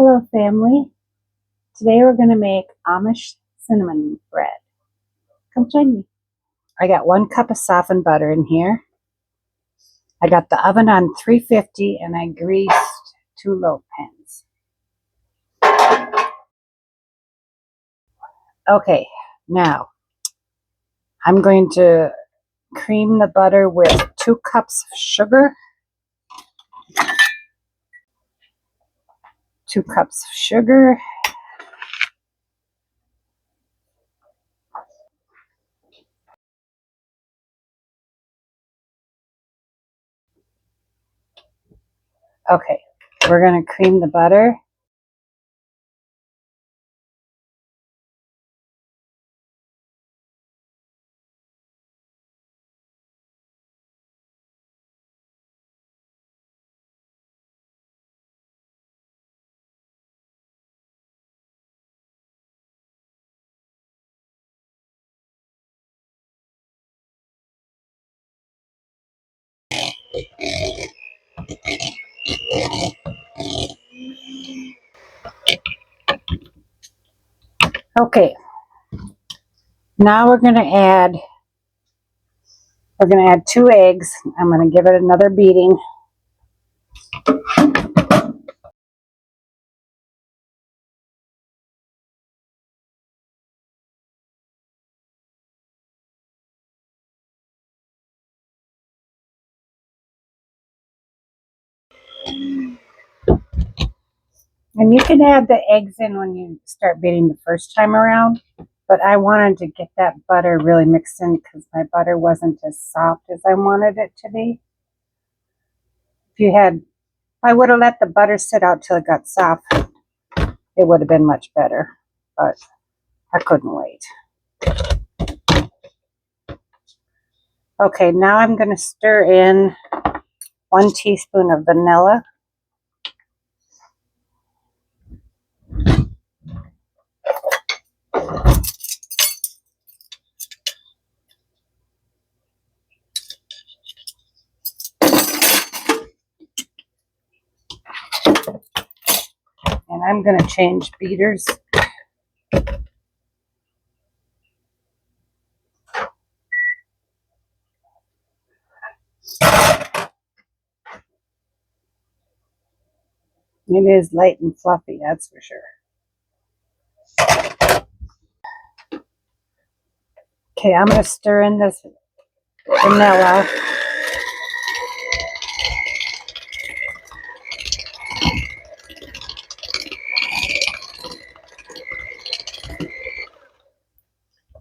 Hello family, today we're going to make Amish cinnamon bread. Come join me. I got 1 cup of softened butter in here. I got the oven on 350 and I greased 2 loaf pans. Okay, now I'm going to cream the butter with 2 cups of sugar. 2 cups of sugar. Okay, we're going to cream the butter. Okay, now we're going to add 2 eggs. I'm going to give it another beating. And you can add the eggs in when you start beating the first time around, but I wanted to get that butter really mixed in because my butter wasn't as soft as I wanted it to be. I would have let the butter sit out till it got soft, it would have been much better, but I couldn't wait. Okay, now I'm going to stir in 1 teaspoon of vanilla. And I'm going to change beaters. It is light and fluffy, that's for sure. Okay, I'm going to stir in this vanilla.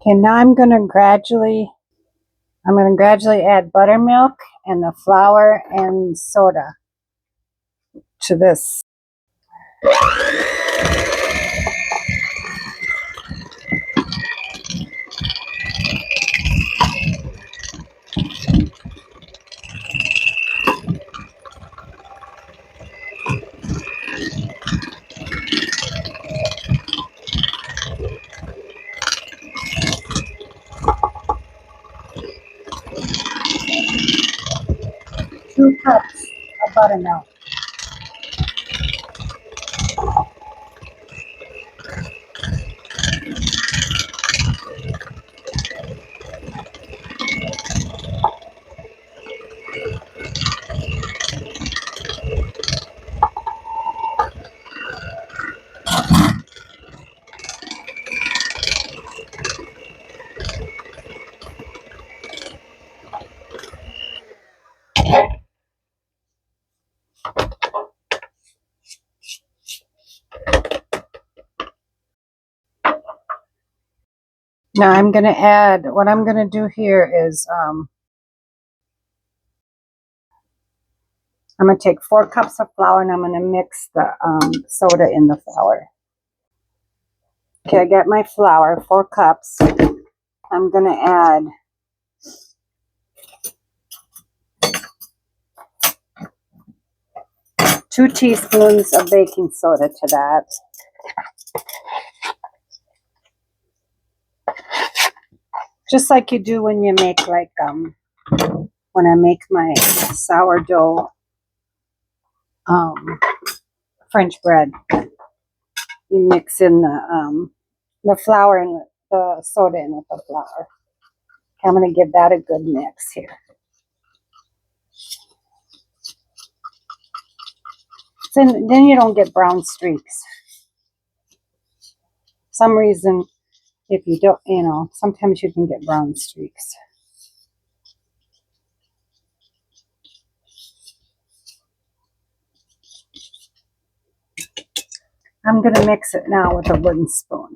Okay, now I'm going to gradually add buttermilk and the flour and soda to this. Two cups of buttermilk. Now I'm going to add, what I'm going to do here is, I'm going to take 4 cups of flour and I'm going to mix the soda in the flour. Okay, I got my flour, 4 cups. I'm going to add two teaspoons of baking soda to that. Just like you do when you make when I make my sourdough French bread. you mix in the flour and the soda in with the flour. I'm going to give that a good mix here. So then you don't get brown streaks. For some reason, if you don't, sometimes you can get brown streaks. I'm going to mix it now with a wooden spoon.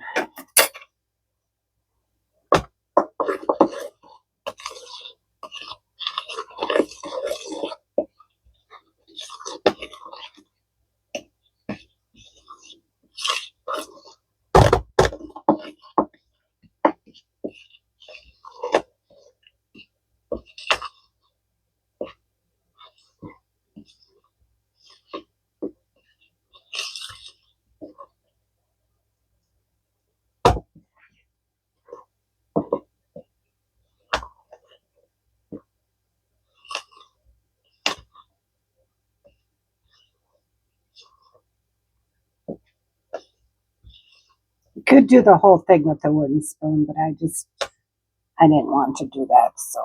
You could do the whole thing with a wooden spoon, but I didn't want to do that, so.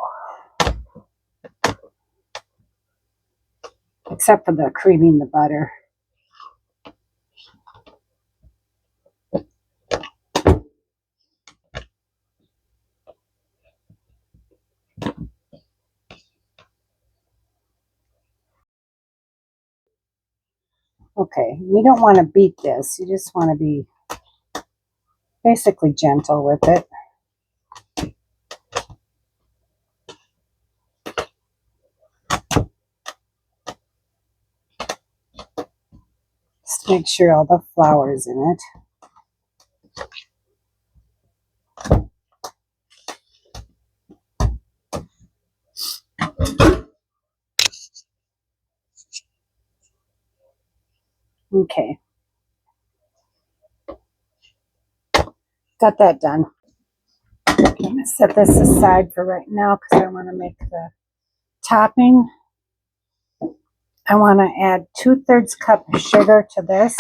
Except for the creaming the butter. Okay, you don't want to beat this. You just want to be basically gentle with it. Just make sure all the flour is in it. Okay. Got that done. I'm going to set this aside for right now because I want to make the topping. I want to add 2/3 cup of sugar to this.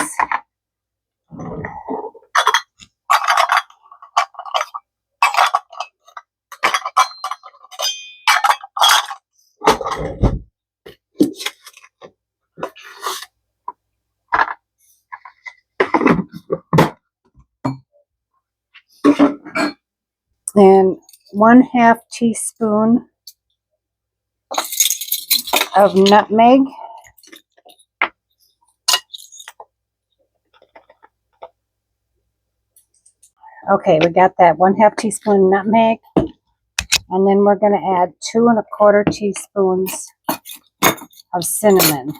And 1/2 teaspoon of nutmeg. Okay, we got that 1/2 teaspoon nutmeg. And then we're going to add 2 1/4 teaspoons of cinnamon.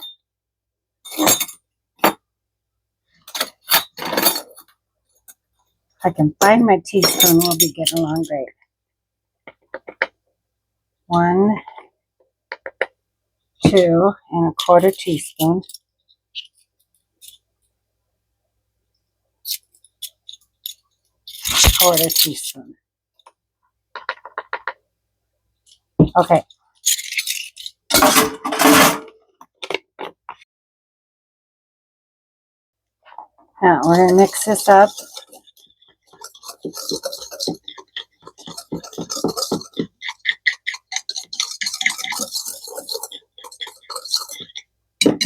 If I can find my teaspoon, we'll be getting along great. 1, 2 1/4 teaspoon. Quarter teaspoon. Okay. Now we're going to mix this up.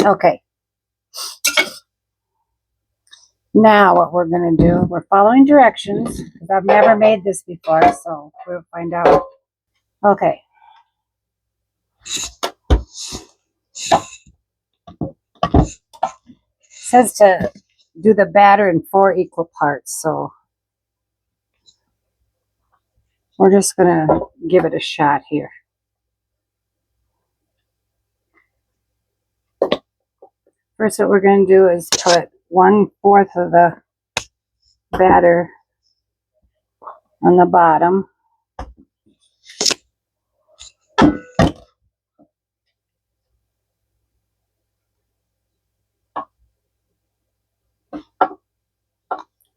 Okay. Now what we're going to do, we're following directions because I've never made this before, so we'll find out. Okay. It says to do the batter in 4 equal parts, so we're just going to give it a shot here. First, what we're going to do is put 1/4 of the batter on the bottom.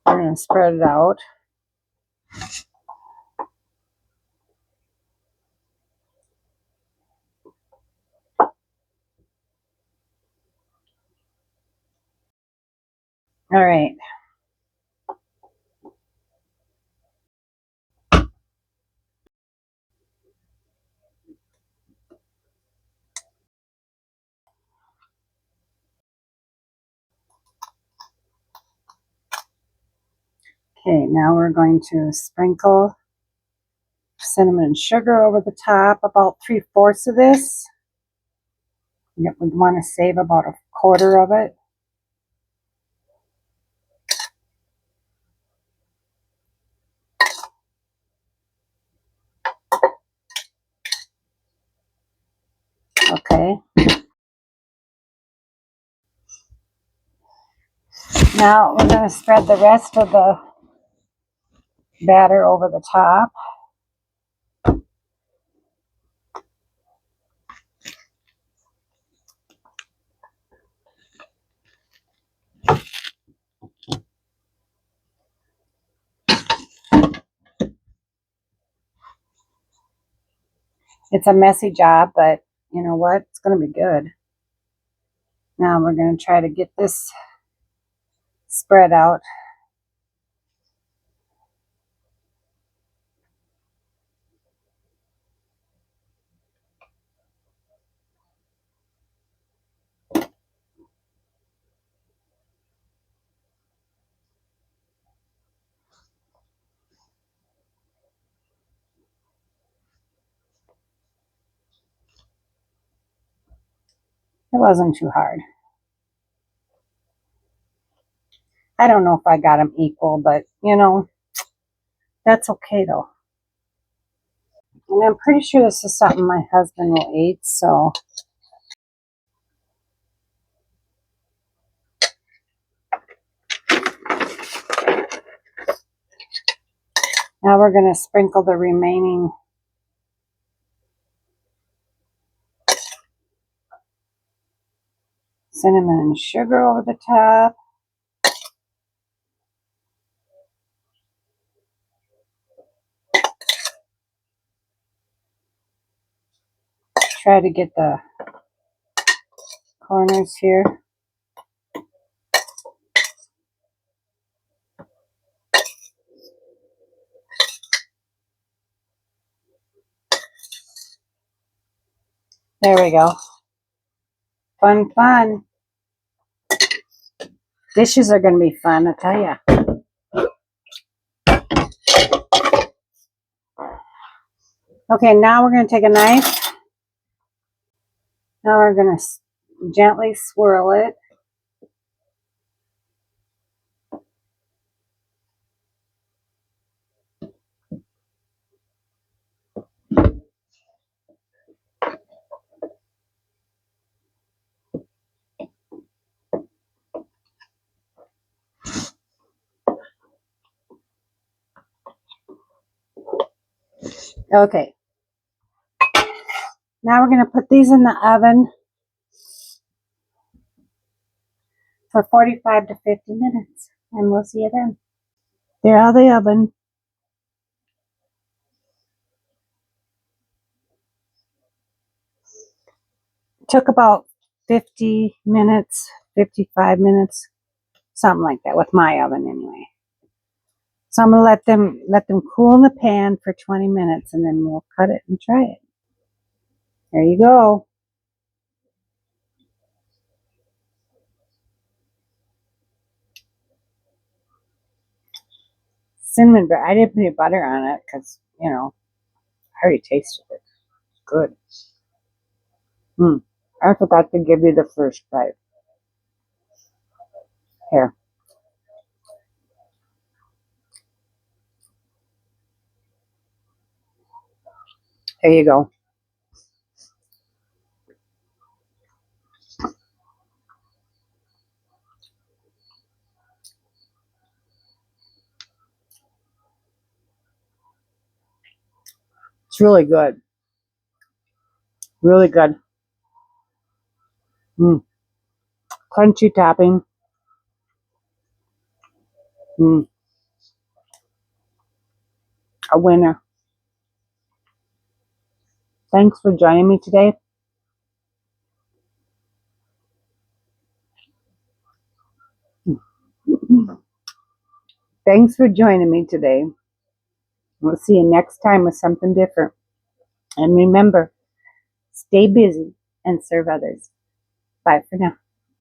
We're going to spread it out. All right. Okay, now we're going to sprinkle cinnamon and sugar over the top, about 3/4 of this. We want to save about 1/4 of it. Okay. Now we're going to spread the rest of the batter over the top. It's a messy job, but you know what? It's going to be good. Now we're going to try to get this spread out. It wasn't too hard. I don't know if I got them equal, but you know, that's okay though. And I'm pretty sure this is something my husband will eat, so. Now we're going to sprinkle the remaining cinnamon and sugar over the top. Try to get the corners here. There we go. Fun, fun. Dishes are going to be fun, I tell you. Okay, now we're going to take a knife. Now we're going to gently swirl it. Okay. Now we're going to put these in the oven for 45 to 50 minutes. And we'll see you then. They're out of the oven. Took about 50 minutes, 55 minutes, something like that with my oven anyway. So I'm going to let them cool in the pan for 20 minutes and then we'll cut it and try it. There you go. Cinnamon bread. I didn't put any butter on it because, you know, I already tasted it. It's good. I forgot to give you the first bite. Here. There you go. It's really good. Really good. Crunchy topping. A winner. Thanks for joining me today. Thanks for joining me today. We'll see you next time with something different. And remember, stay busy and serve others. Bye for now.